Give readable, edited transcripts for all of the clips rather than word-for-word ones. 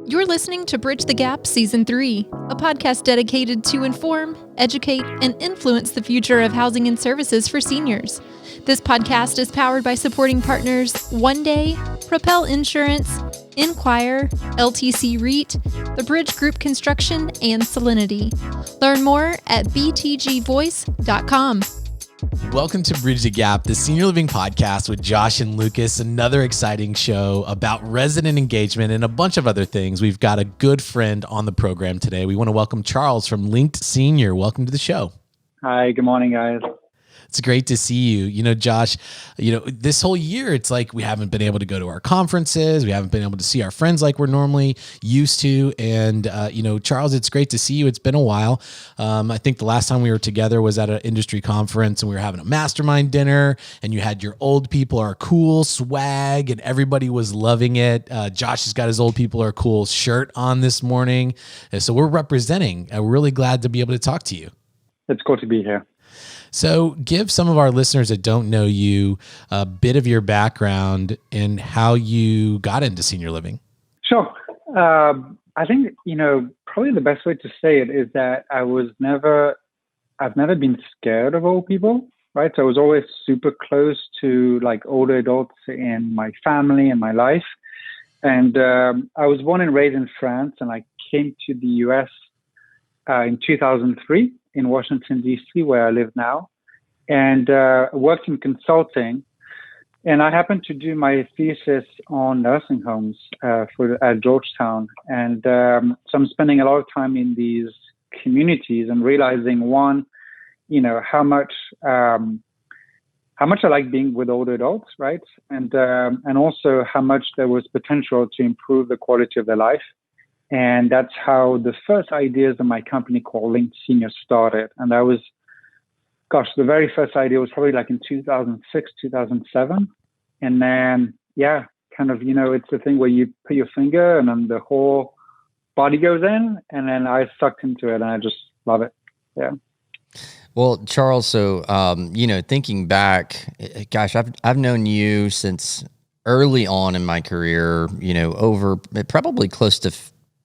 You're listening to Bridge the Gap Season 3, a podcast dedicated to inform, educate, and influence the future of housing and services for seniors. This podcast is powered by supporting partners OneDay, Propel Insurance, Enquire, LTC REIT, the Bridge Group Construction, and Solinity. Learn more at btgvoice.com. Welcome to Bridge the Gap, the senior living podcast with Josh and Lucas, another exciting show about resident engagement and a bunch of other things. We've got a good friend on the program today. We want to welcome Charles from Linked Senior. Welcome to the show. Hi, good morning, guys. It's great to see you. You know, Josh, this whole year, it's like we haven't been able to go to our conferences. We haven't been able to see our friends like we're normally used to. And, Charles, it's great to see you. It's been a while. I think the last time we were together was at an industry conference and we were having a mastermind dinner and you had your old people are cool swag and everybody was loving it. Josh has got his old people are cool shirt on this morning. And so we're representing. We're really glad to be able to talk to you. It's good to be here. So give some of our listeners that don't know you a bit of your background and how you got into senior living. Sure. I think, probably the best way to say it is that I've never been scared of old people, right? So I was always super close to like older adults in my family and my life. And I was born and raised in France and I came to the US in 2003. In Washington, D.C., where I live now, and worked in consulting. And I happened to do my thesis on nursing homes at Georgetown. And so I'm spending a lot of time in these communities and realizing, one, how much I like being with older adults, right? And also how much there was potential to improve the quality of their life. And that's how the first ideas of my company called Linked Senior started. And that was, the very first idea was probably like in 2006, 2007. And then, it's the thing where you put your finger and then the whole body goes in. And then I sucked into it and I just love it. Yeah. Well, Charles, so, thinking back, gosh, I've known you since early on in my career, over probably close to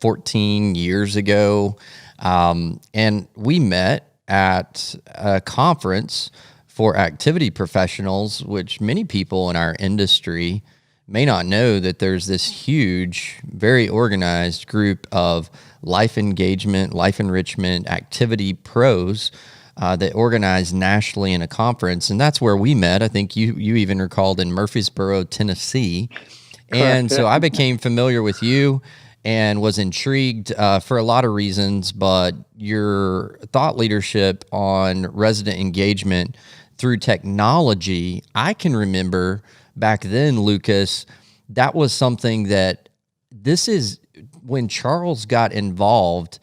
14 years ago. And we met at a conference for activity professionals, which many people in our industry may not know that there's this huge, very organized group of life engagement, life enrichment, activity pros that organize nationally in a conference. And that's where we met. I think you even recalled in Murfreesboro, Tennessee. And so I became familiar with you and was intrigued for a lot of reasons, but your thought leadership on resident engagement through technology, I can remember back then, Lucas, that was something that this is when Charles got involved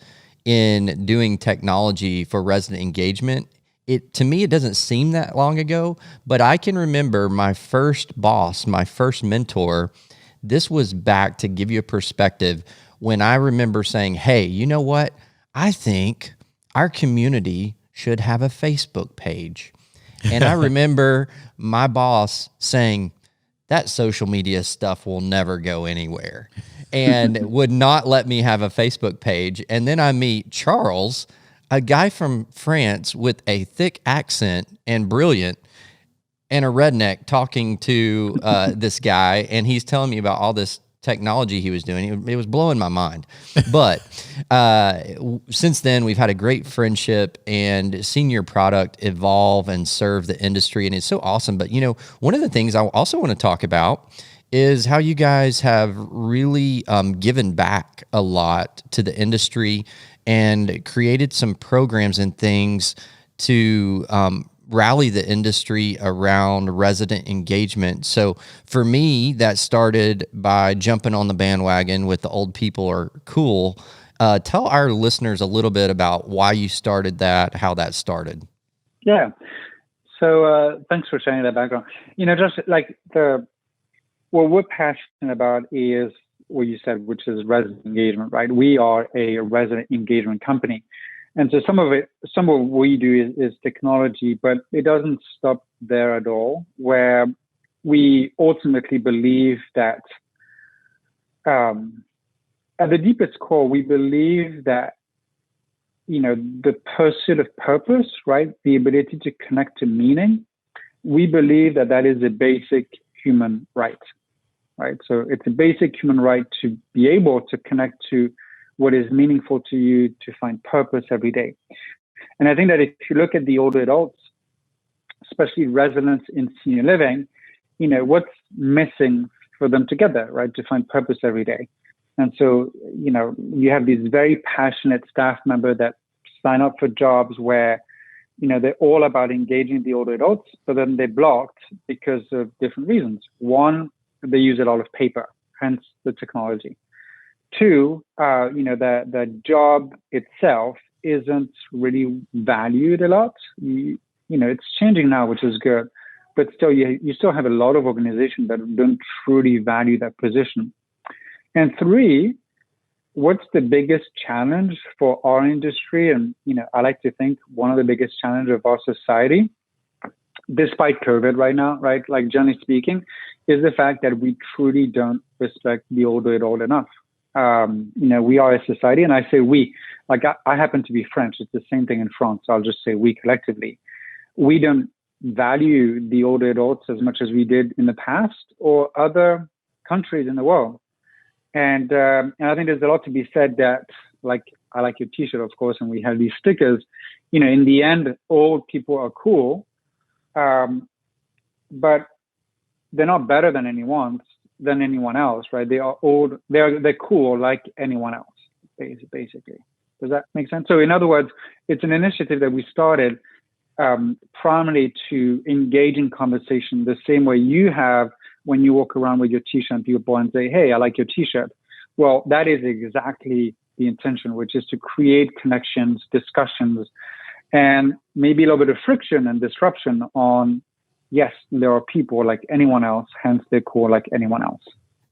in doing technology for resident engagement. To me, it doesn't seem that long ago, but I can remember my first boss, my first mentor. This was back to give you a perspective when I remember saying, hey, you know what? I think our community should have a Facebook page. And I remember my boss saying, that social media stuff will never go anywhere and would not let me have a Facebook page. And then I meet Charles, a guy from France with a thick accent and brilliant, and a redneck talking to this guy, and he's telling me about all this technology he was doing. It was blowing my mind. But since then, we've had a great friendship and seen your product evolve and serve the industry, and it's so awesome. But, one of the things I also want to talk about is how you guys have really given back a lot to the industry and created some programs and things to rally the industry around resident engagement. So for me, that started by jumping on the bandwagon with the old people are cool. Tell our listeners a little bit about why you started that, how that started. Yeah. So thanks for sharing that background. Just like what we're passionate about is what you said, which is resident engagement, right? We are a resident engagement company. And so some of what we do is technology, but it doesn't stop there at all, where we ultimately believe that at the deepest core, we believe that, the pursuit of purpose, right? The ability to connect to meaning. We believe that that is a basic human right, right? So it's a basic human right to be able to connect to what is meaningful to you, to find purpose every day. And I think that if you look at the older adults, especially residents in senior living, what's missing for them to get there, right? To find purpose every day. And so, you have these very passionate staff members that sign up for jobs where, they're all about engaging the older adults, but then they're blocked because of different reasons. One, they use a lot of paper, hence the technology. Two, the job itself isn't really valued a lot. It's changing now, which is good, but still, you still have a lot of organizations that don't truly value that position. And three, what's the biggest challenge for our industry? And, I like to think one of the biggest challenges of our society, despite COVID right now, right, like generally speaking, is the fact that we truly don't respect the older adult enough. We are a society, and I say we, like I happen to be French. It's the same thing in France. So I'll just say we collectively. We don't value the older adults as much as we did in the past or other countries in the world. And I think there's a lot to be said that, like, I like your T-shirt, of course, and we have these stickers. In the end, old people are cool, but they're not better than anyone else, right? They are old. They're cool like anyone else, basically. Does that make sense? So, in other words, it's an initiative that we started primarily to engage in conversation the same way you have when you walk around with your T-shirt and people and say, hey, I like your T-shirt. Well, that is exactly the intention, which is to create connections, discussions, and maybe a little bit of friction and disruption on, yes, there are people like anyone else, hence they're cool like anyone else.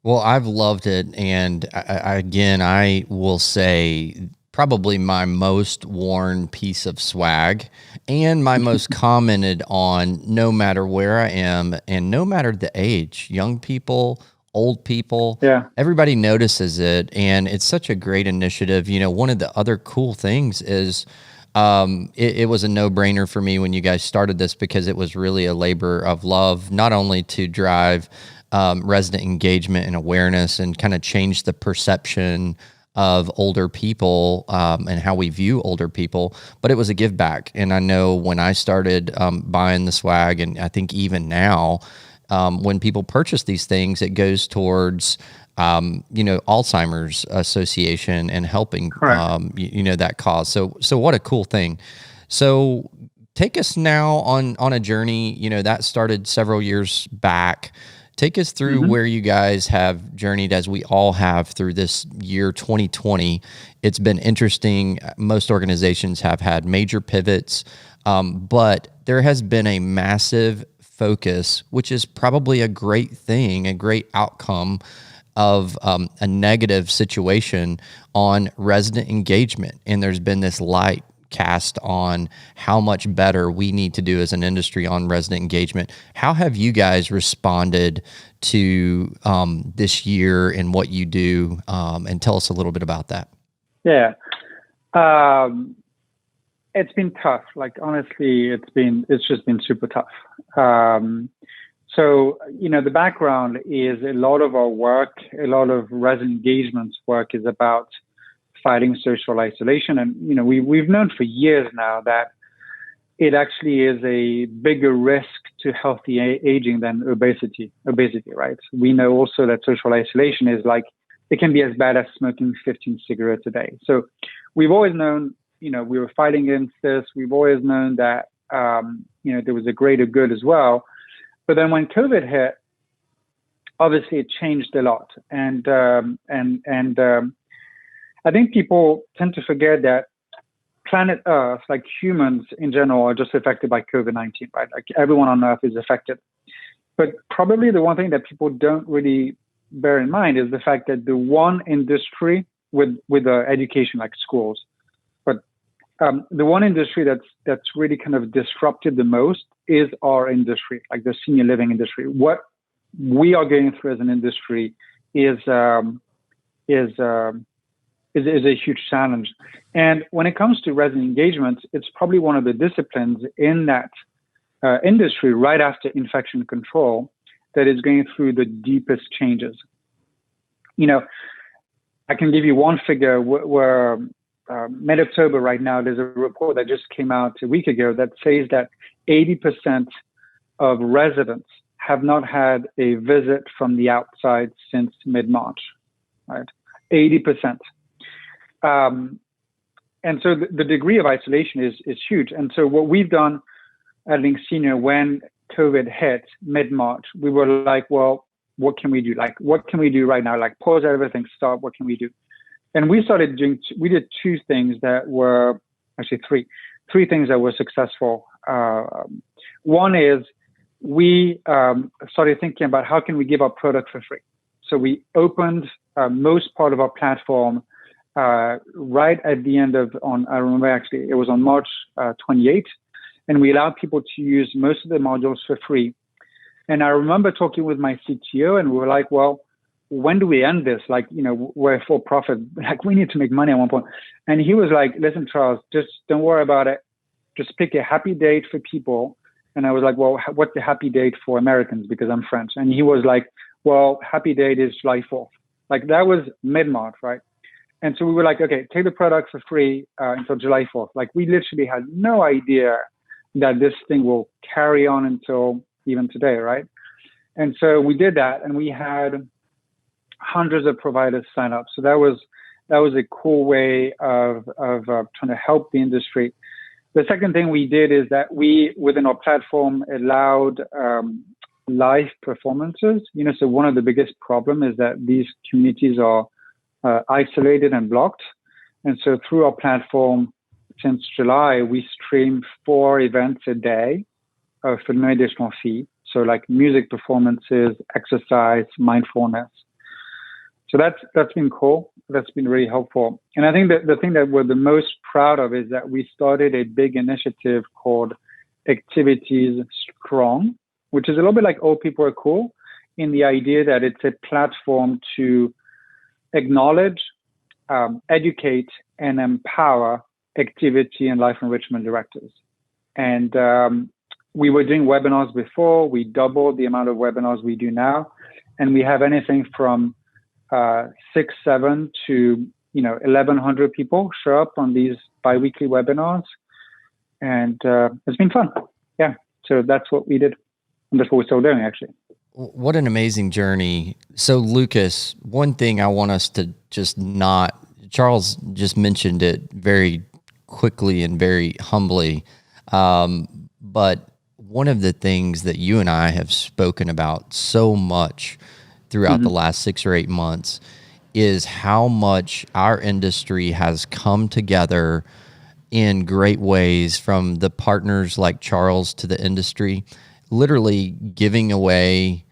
Well, I've loved it. And I will say probably my most worn piece of swag and my most commented on, no matter where I am and no matter the age, young people, old people, everybody notices it. And it's such a great initiative. One of the other cool things is it was a no-brainer for me when you guys started this, because it was really a labor of love, not only to drive resident engagement and awareness and kind of change the perception of older people and how we view older people, but it was a give back. And I know when I started buying the swag, and I think even now, when people purchase these things, it goes towards Alzheimer's Association and helping that cause. So what a cool thing. So take us now on a journey, that started several years back. Take us through where you guys have journeyed, as we all have, through this year 2020. It's been interesting. Most organizations have had major pivots, but there has been a massive focus, which is probably a great thing, a great outcome of a negative situation, on resident engagement. And there's been this light cast on how much better we need to do as an industry on resident engagement. How have you guys responded to this year and what you do? And tell us a little bit about that. Yeah. It's been tough. Like, honestly, it's just been super tough. So, the background is a lot of our work, a lot of resident engagement work is about fighting social isolation. And, we've known for years now that it actually is a bigger risk to healthy aging than obesity, right? We know also that social isolation is it can be as bad as smoking 15 cigarettes a day. So we've always known, we were fighting against this. We've always known that, there was a greater good as well. But then when COVID hit, obviously it changed a lot. And I think people tend to forget that planet Earth, like humans in general, are just affected by COVID-19, right? Like, everyone on Earth is affected. But probably the one thing that people don't really bear in mind is the fact that the one industry with education, like schools, but the one industry that's really kind of disrupted the most is our industry, like the senior living industry. What we are going through as an industry is is a huge challenge. And when it comes to resident engagement, it's probably one of the disciplines in that industry right after infection control that is going through the deepest changes. I can give you one figure where mid-October right now, there's a report that just came out a week ago that says that 80% of residents have not had a visit from the outside since mid-March, right? 80%. And so the degree of isolation is huge. And so what we've done at Link Senior when COVID hit mid-March, we were like, well, what can we do? Like, what can we do right now? Like, pause everything, stop, what can we do? And we did two things that were, actually three things that were successful. One is we started thinking about how can we give our product for free. So we opened most part of our platform right at the end of, I remember actually, it was on March 28th, and we allowed people to use most of the modules for free. And I remember talking with my CTO, and we were like, well, when do we end this? Like, we're for profit. Like, we need to make money at one point. And he was like, listen, Charles, just don't worry about it. Just pick a happy date for people. And I was like, well, what's the happy date for Americans? Because I'm French. And he was like, well, happy date is July 4th. Like, that was mid-March, right? And so we were like, okay, take the product for free until July 4th. Like, we literally had no idea that this thing will carry on until even today, right? And so we did that, and we had hundreds of providers sign up. So that was a cool way of trying to help the industry. The second thing we did is that we, within our platform, allowed live performances. So one of the biggest problems is that these communities are isolated and blocked. And so through our platform, since July, we stream 4 events a day for no additional fee. So like music performances, exercise, mindfulness. So that's been cool. That's been really helpful. And I think that the thing that we're the most proud of is that we started a big initiative called Activities Strong, which is a little bit like Old People Are Cool, in the idea that it's a platform to acknowledge, educate, and empower activity and life enrichment directors. And we were doing webinars before. We doubled the amount of webinars we do now. And we have anything from 6, 7 to 1,100 people show up on these bi-weekly webinars. And it's been fun. Yeah. So that's what we did. And that's what we're still doing, actually. What an amazing journey. So, Lucas, one thing I want us to just Charles just mentioned it very quickly and very humbly. But one of the things that you and I have spoken about so much throughout the last 6 or 8 months is how much our industry has come together in great ways, from the partners like Charles to the industry, literally giving away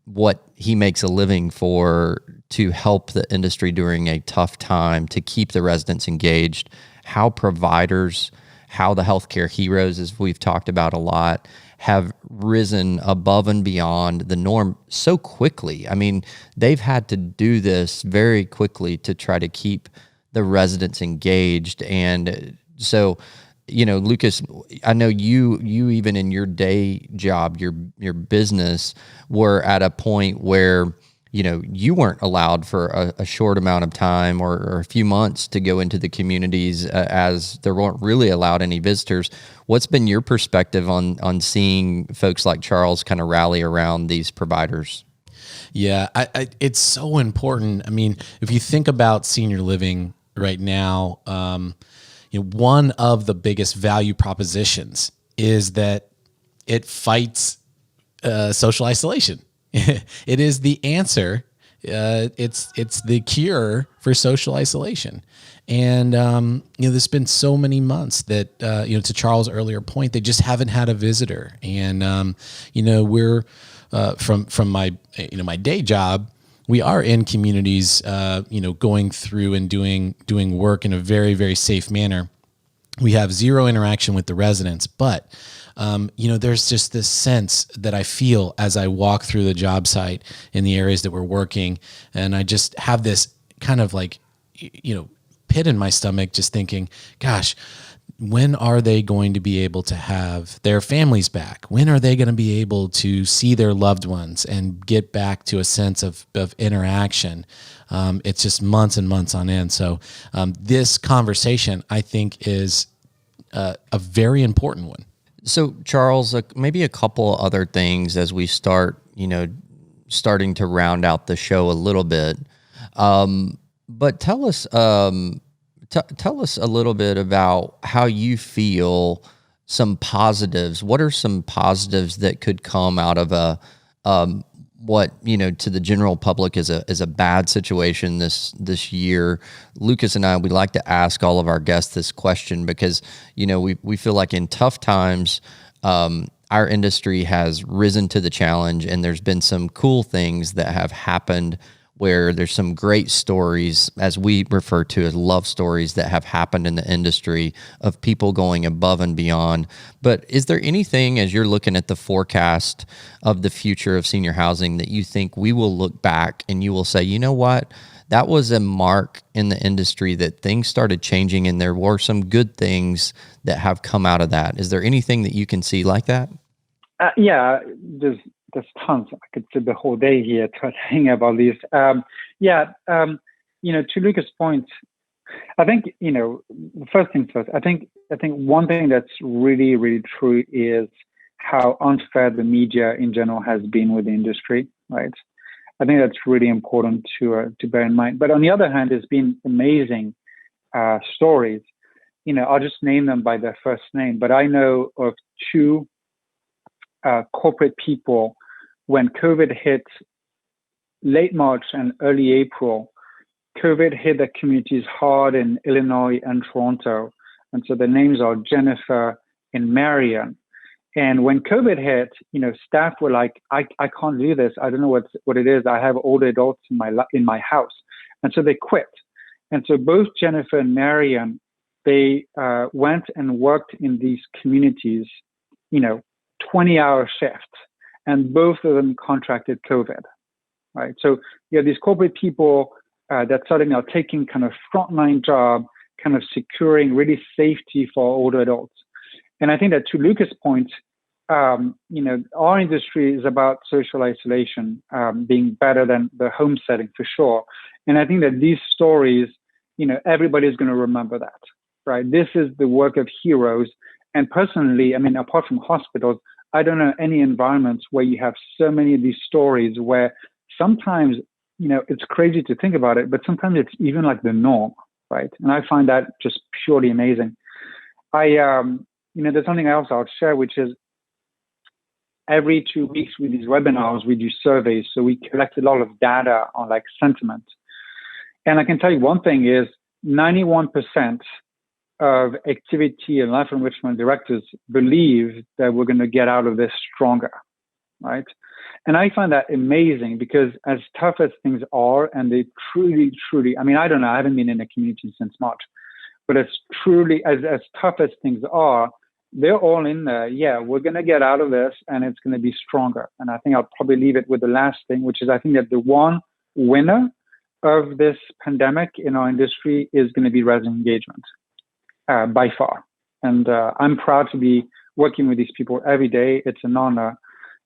what he makes a living for to help the industry during a tough time, to keep the residents engaged, how providers, how the healthcare heroes, as we've talked about a lot, have risen above and beyond the norm so quickly. I mean, they've had to do this very quickly to try to keep the residents engaged. And so, Lucas, I know you even in your day job, your business, were at a point where, you weren't allowed for a short amount of time or a few months to go into the communities as there weren't really allowed any visitors. What's been your perspective on seeing folks like Charles kind of rally around these providers? Yeah, it's so important. I mean, if you think about senior living right now, one of the biggest value propositions is that it fights social isolation. It is the answer. It's the cure for social isolation. And, there's been so many months that, to Charles' earlier point, they just haven't had a visitor. And, we're, from my, my day job, we are in communities, going through and doing work in a very, very safe manner. We have zero interaction with the residents, but there's just this sense that I feel as I walk through the job site in the areas that we're working, and I just have this kind of like, pit in my stomach just thinking, gosh, when are they going to be able to have their families back? When are they going to be able to see their loved ones and get back to a sense of interaction? It's just months and months on end. So this conversation, I think, is a very important one. So, Charles, maybe a couple other things as we start, starting to round out the show a little bit. But tell us a little bit about how you feel some positives. What are some positives that could come out of what to the general public is a bad situation this year? Lucas and I, we like to ask all of our guests this question because we feel like in tough times, our industry has risen to the challenge, and there's been some cool things that have happened where there's some great stories, as we refer to as love stories, that have happened in the industry of people going above and beyond. But is there anything, as you're looking at the forecast of the future of senior housing, that you think we will look back and you will say, you know what, that was a mark in the industry that things started changing and there were some good things that have come out of that? Is there anything that you can see like that? Yeah, there's tons. I could sit the whole day here talking about these. To Lucas' point, I think, first things first, I think one thing that's really, really true is how unfair the media in general has been with the industry, right? I think that's really important to bear in mind. But on the other hand, there's been amazing stories. I'll just name them by their first name, but I know of two corporate people when COVID hit late March and early April. COVID hit the communities hard in Illinois and Toronto. And so the names are Jennifer and Marion. And when COVID hit, staff were like, I can't do this. I don't know what it is. I have older adults in my house. And so they quit. And so both Jennifer and Marion, they went and worked in these communities, 20-hour shifts. And both of them contracted COVID, right? So you have these corporate people that suddenly are taking kind of frontline job, kind of securing really safety for older adults. And I think that to Lucas' point, our industry is about social isolation being better than the home setting for sure. And I think that these stories, everybody's going to remember that, right? This is the work of heroes. And personally, apart from hospitals, I don't know any environments where you have so many of these stories where sometimes, it's crazy to think about it, but sometimes it's even like the norm, right? And I find that just purely amazing. There's something else I'll share, which is every 2 weeks with these webinars, we do surveys. So we collect a lot of data on sentiment. And I can tell you one thing is 91% of activity and life enrichment directors believe that we're going to get out of this stronger, right? And I find that amazing because as tough as things are, and they truly, truly, I don't know, I haven't been in a community since March, but it's truly, as tough as things are, they're all in there. Yeah, we're going to get out of this and it's going to be stronger. And I think I'll probably leave it with the last thing, which is I think that the one winner of this pandemic in our industry is going to be resident engagement. By far. And I'm proud to be working with these people every day. It's an honor.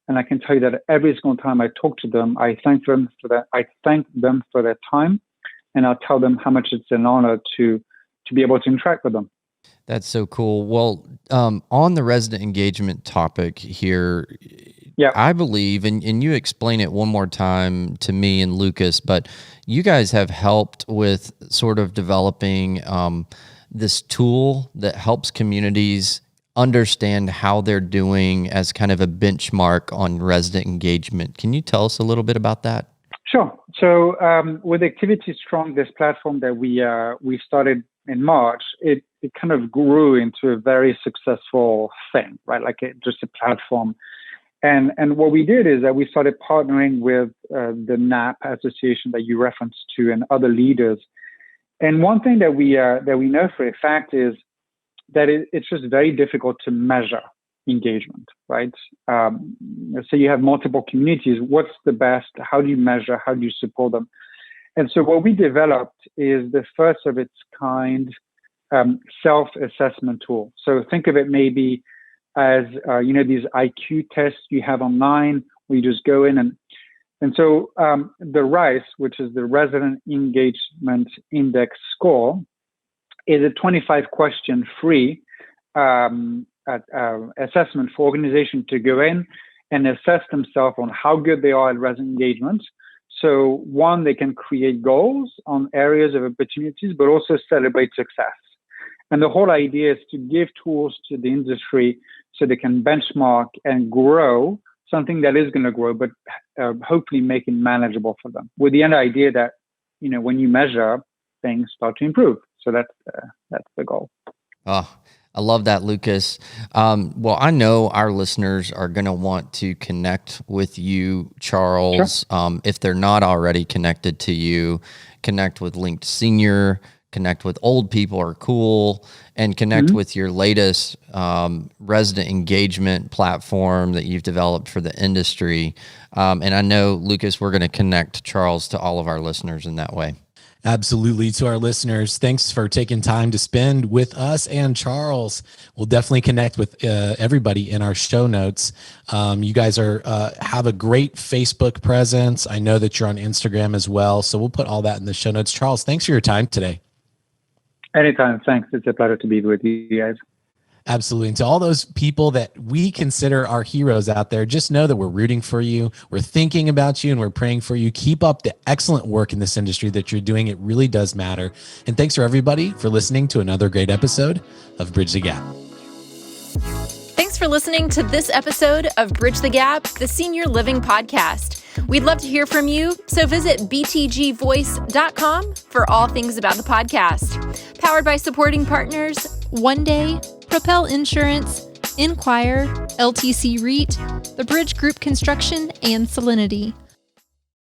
And I can tell you that every single time I talk to them, I thank them for that. I thank them for their time. And I'll tell them how much it's an honor to be able to interact with them. That's so cool. Well, on the resident engagement topic here, I believe, and you explain it one more time to me and Lucas, but you guys have helped with sort of developing this tool that helps communities understand how they're doing as kind of a benchmark on resident engagement. Can you tell us a little bit about that? Sure. So with Activity Strong, this platform that we started in March, it kind of grew into a very successful thing, right? Just a platform. And what we did is that we started partnering with the NAP association that you referenced to and other leaders. And one thing that we know for a fact is that it's just very difficult to measure engagement, right? So you have multiple communities. What's the best? How do you measure? How do you support them? And so what we developed is the first of its kind self-assessment tool. So think of it maybe as, these IQ tests you have online where you just go in and so the RICE, which is the Resident Engagement Index score, is a 25-question free assessment for organizations to go in and assess themselves on how good they are at resident engagement. So one, they can create goals on areas of opportunities, but also celebrate success. And the whole idea is to give tools to the industry so they can benchmark and grow something that is going to grow, but hopefully make it manageable for them, with the end idea that, when you measure, things start to improve. So that's the goal. Oh, I love that, Lucas. Well, I know our listeners are going to want to connect with you, Charles. Sure. If they're not already connected to you, connect with Linked Senior, connect with Old People Are Cool, and connect with your latest resident engagement platform that you've developed for the industry. And I know, Lucas, we're going to connect Charles to all of our listeners in that way. Absolutely. To our listeners, thanks for taking time to spend with us and Charles. We'll definitely connect with everybody in our show notes. You guys have a great Facebook presence. I know that you're on Instagram as well. So we'll put all that in the show notes. Charles, thanks for your time today. Anytime. Thanks. It's a pleasure to be with you guys. Absolutely. And to all those people that we consider our heroes out there, just know that we're rooting for you. We're thinking about you and we're praying for you. Keep up the excellent work in this industry that you're doing. It really does matter. And thanks for everybody for listening to another great episode of Bridge the Gap. Thanks for listening to this episode of Bridge the Gap, the Senior Living Podcast. We'd love to hear from you, so visit btgvoice.com for all things about the podcast. Powered by supporting partners OneDay, Propel Insurance, Enquire, LTC REIT, the Bridge Group Construction, and Solinity.